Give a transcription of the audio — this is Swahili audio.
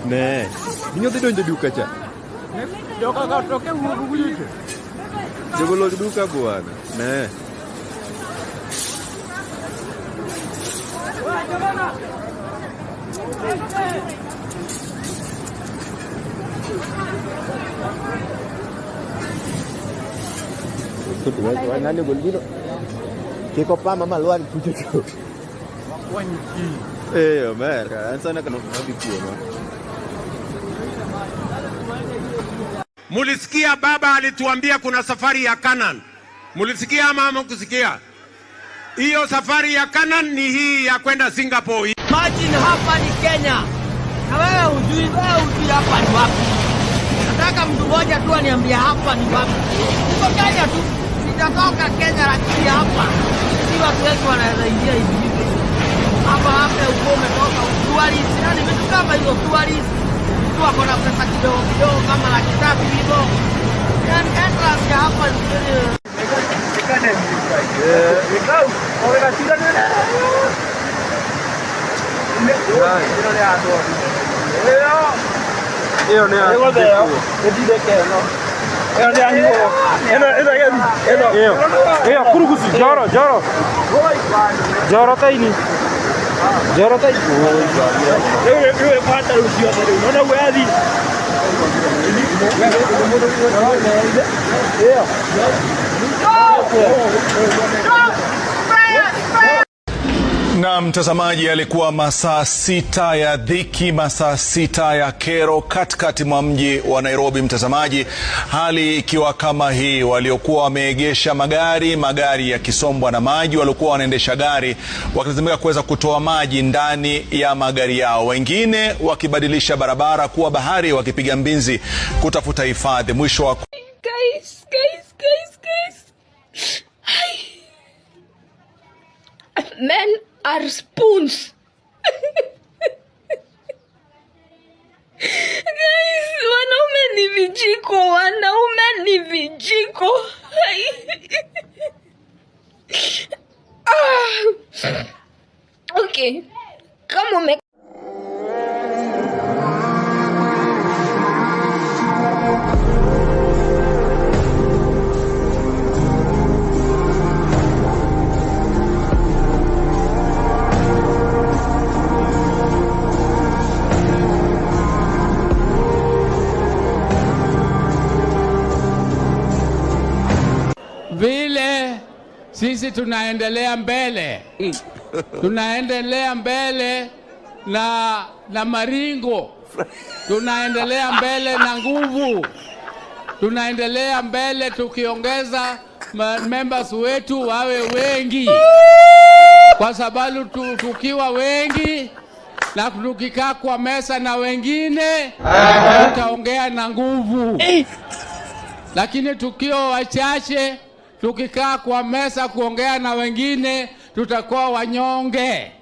Ne. Inyo dhi donjo duka cha. Joka katoke wuoche. Jogolo duka bwana. Ne. Tuh, nani golbino. Kiko pa mama luar pujo. Omera, sana kana kunabikiwa. Mulisikia baba alituambia kuna safari ya Canaan. Mulisikia ama hamkusikia? Hiyo safari ya Canaan ni hii ya kwenda Singapore. Imagine hapa ni Kenya. Na wewe hujui hapa ni wapi. Nataka mtu mmoja tu aniambie hapa ni wapi. Niko Kenya tu. Nitatoka Kenya lakini hapa si watu wengi wanaweza ingia hivi. Hapa uko umetoka tourist. Yaani vitu kama hizo tourist. Tu wako na pesa kidogo kama laki 3 hivyo. Yaani entrance ya hapa ni Na mtazamaji, alikuwa masaa 6 ya dhiki, masaa 6 ya kero katikati mwa mji wa Nairobi. Mtazamaji, hali ikiwa kama hii, waliokuwa wameegesha magari yakisombwa na maji, waliokuwa wanaendesha gari wakilazimika kuweza kutoa maji ndani ya magari yao, wengine wakibadilisha barabara kuwa bahari wakipiga mbinzi kutafuta hifadhi. Mwisho wa guys. Men are spoons. Guys, wanaume ni vijiko. Okay. Kama ume vile sisi tunaendelea mbele na maringo, tunaendelea mbele na nguvu, tunaendelea mbele tukiongeza members wetu wawe wengi, kwa sababu tukiwa wengi na tukikaa kwa mesa na wengine tutaongea na nguvu. Lakini tukiwa wachache tukikaa kwa mesa kuongea na wengine tutakuwa wanyonge.